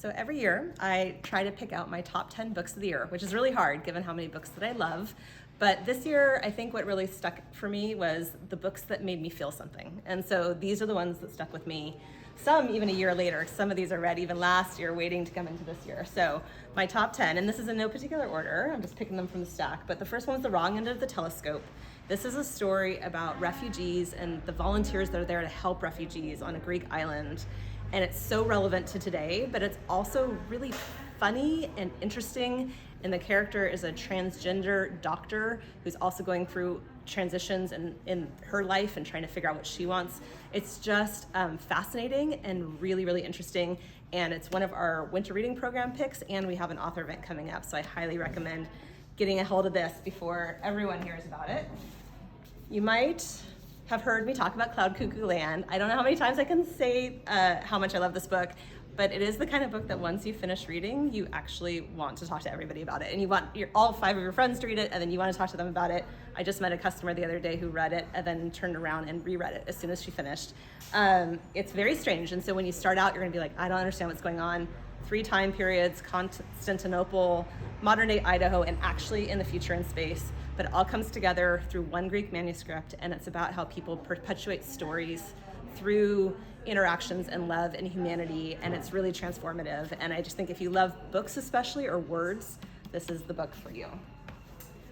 So every year I try to pick out my top 10 books of the year, which is really hard given how many books that I love. But this year, I think what really stuck for me was the books that made me feel something. And so these are the ones that stuck with me, some even a year later. Some of these I read even last year, waiting to come into this year. So my top 10, and this is in no particular order, I'm just picking them from the stack, but the first one was The Wrong End of the Telescope. This is a story about refugees and the volunteers that are there to help refugees on a Greek island. And it's so relevant to today, but it's also really funny and interesting. And the character is a transgender doctor who's also going through transitions in her life and trying to figure out what she wants. It's just fascinating and really, really interesting. And it's one of our winter reading program picks, and we have an author event coming up. So I highly recommend getting a hold of this before everyone hears about it. You might have heard me talk about Cloud Cuckoo Land. I don't know how many times I can say how much I love this book, but it is the kind of book that once you finish reading, you actually want to talk to everybody about it. And you want all 5 of your friends to read it, and then you want to talk to them about it. I just met a customer the other day who read it and then turned around and reread it as soon as she finished. It's very strange, and so when you start out, you're gonna be like, I don't understand what's going on. 3 time periods, Constantinople, modern day Idaho, and actually in the future in space. But it all comes together through one Greek manuscript, and it's about how people perpetuate stories through interactions and love and humanity, and it's really transformative. And I just think if you love books especially, or words, this is the book for you.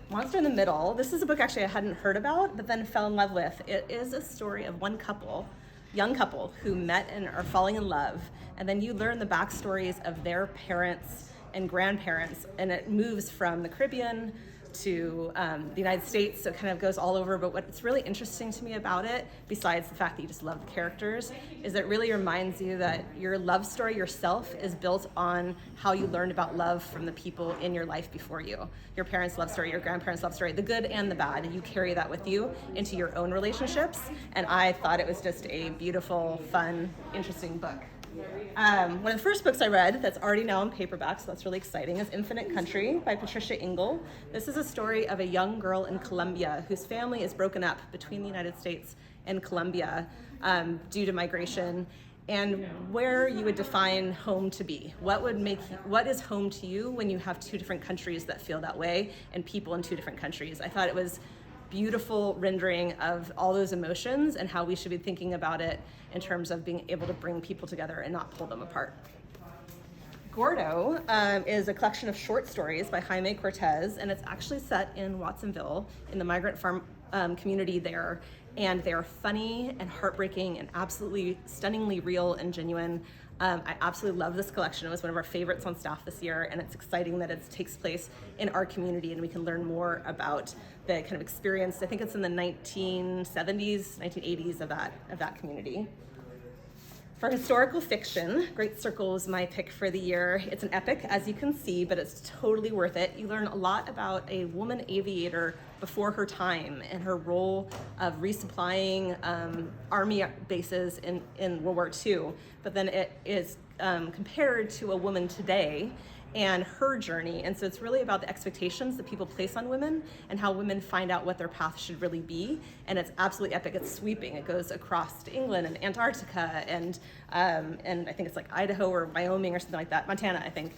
Monster in the Middle, this is a book actually I hadn't heard about, but then fell in love with. It is a story of one couple, young couple, who met and are falling in love, and then you learn the backstories of their parents and grandparents, and it moves from the Caribbean to the United States, so it kind of goes all over. But what's really interesting to me about it, besides the fact that you just love the characters, is that it really reminds you that your love story yourself is built on how you learned about love from the people in your life before you. Your parents' love story, your grandparents' love story, the good and the bad, and you carry that with you into your own relationships. And I thought it was just a beautiful, fun, interesting book. One of the first books I read that's already now in paperback, so that's really exciting, is Infinite Country by Patricia Engel. This is a story of a young girl in Colombia whose family is broken up between the United States and Colombia due to migration, and where you would define home to be. What is home to you when you have 2 different countries that feel that way and people in 2 different countries? I thought it was beautiful rendering of all those emotions and how we should be thinking about it in terms of being able to bring people together and not pull them apart. Gordo is a collection of short stories by Jaime Cortez, and it's actually set in Watsonville in the migrant farm community there. And they're funny and heartbreaking and absolutely stunningly real and genuine. I absolutely love this collection. It was one of our favorites on staff this year, and it's exciting that it takes place in our community and we can learn more about the kind of experience. I think it's in the 1970s, 1980s of that community. For historical fiction, Great Circle is my pick for the year. It's an epic, as you can see, but it's totally worth it. You learn a lot about a woman aviator before her time and her role of resupplying army bases in World War II. But then it is compared to a woman today and her journey. And so it's really about the expectations that people place on women and how women find out what their path should really be. And it's absolutely epic. It's sweeping. It goes across to England and Antarctica and I think it's like Idaho or Wyoming or something like that, Montana, I think.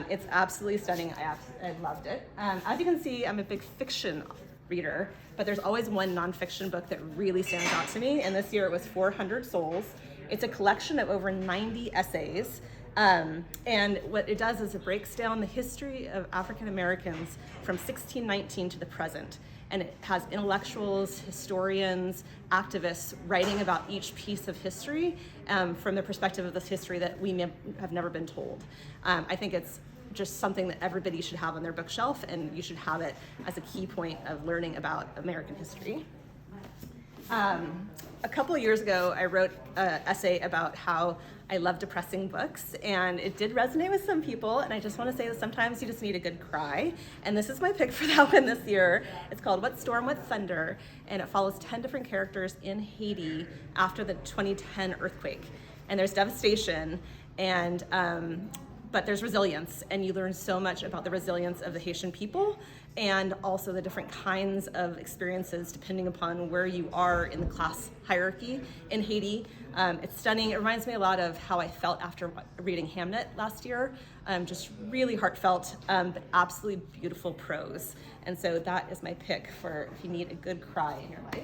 It's absolutely stunning. I loved it. As you can see, I'm a big fiction reader, but there's always one nonfiction book that really stands out to me. And this year it was 400 Souls. It's a collection of over 90 essays. And what it does is it breaks down the history of African Americans from 1619 to the present. And it has intellectuals, historians, activists writing about each piece of history from the perspective of this history that we have never been told. I think it's just something that everybody should have on their bookshelf, and you should have it as a key point of learning about American history. A couple of years ago, I wrote an essay about how I love depressing books, and it did resonate with some people, and I just want to say that sometimes you just need a good cry, and this is my pick for that one this year. It's called What Storm, What Thunder, and it follows 10 different characters in Haiti after the 2010 earthquake, and there's devastation, and but there's resilience, and you learn so much about the resilience of the Haitian people and also the different kinds of experiences depending upon where you are in the class hierarchy in Haiti. It's stunning. It reminds me a lot of how I felt after reading Hamnet last year. Just really heartfelt, but absolutely beautiful prose. And so that is my pick for if you need a good cry in your life.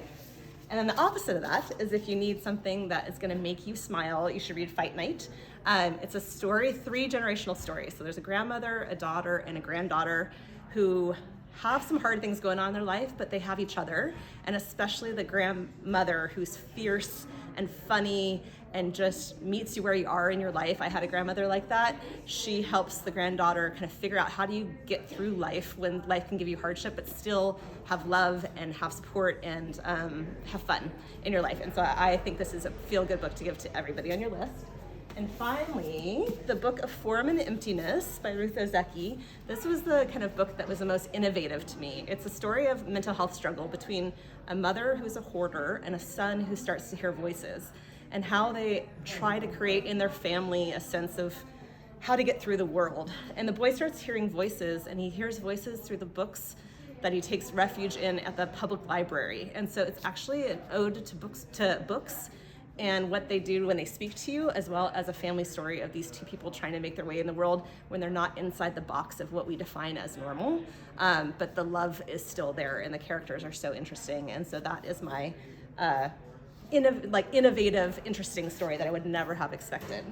And then the opposite of that is if you need something that is going to make you smile, you should read Fight Night. It's a story, 3 generational stories. So there's a grandmother, a daughter, and a granddaughter who have some hard things going on in their life, but they have each other. And especially the grandmother, who's fierce and funny and just meets you where you are in your life. I had a grandmother like that. She helps the granddaughter kind of figure out how do you get through life when life can give you hardship, but still have love and have support and have fun in your life. And so I think this is a feel-good book to give to everybody on your list. And finally, the Book of Form and Emptiness by Ruth Ozeki. This was the kind of book that was the most innovative to me. It's a story of mental health struggle between a mother who's a hoarder and a son who starts to hear voices, and how they try to create in their family a sense of how to get through the world. And the boy starts hearing voices, and he hears voices through the books that he takes refuge in at the public library. And so it's actually an ode to books and what they do when they speak to you, as well as a family story of these 2 people trying to make their way in the world when they're not inside the box of what we define as normal. But the love is still there, and the characters are so interesting. And so that is my innovative, interesting story that I would never have expected.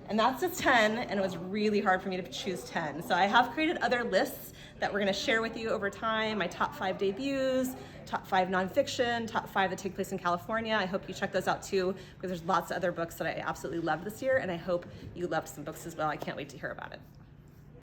And that's just 10, and it was really hard for me to choose 10. So I have created other lists that we're gonna share with you over time, my top 5 debuts, top 5 nonfiction, top 5 that take place in California. I hope you check those out too, because there's lots of other books that I absolutely loved this year, and I hope you loved some books as well. I can't wait to hear about it.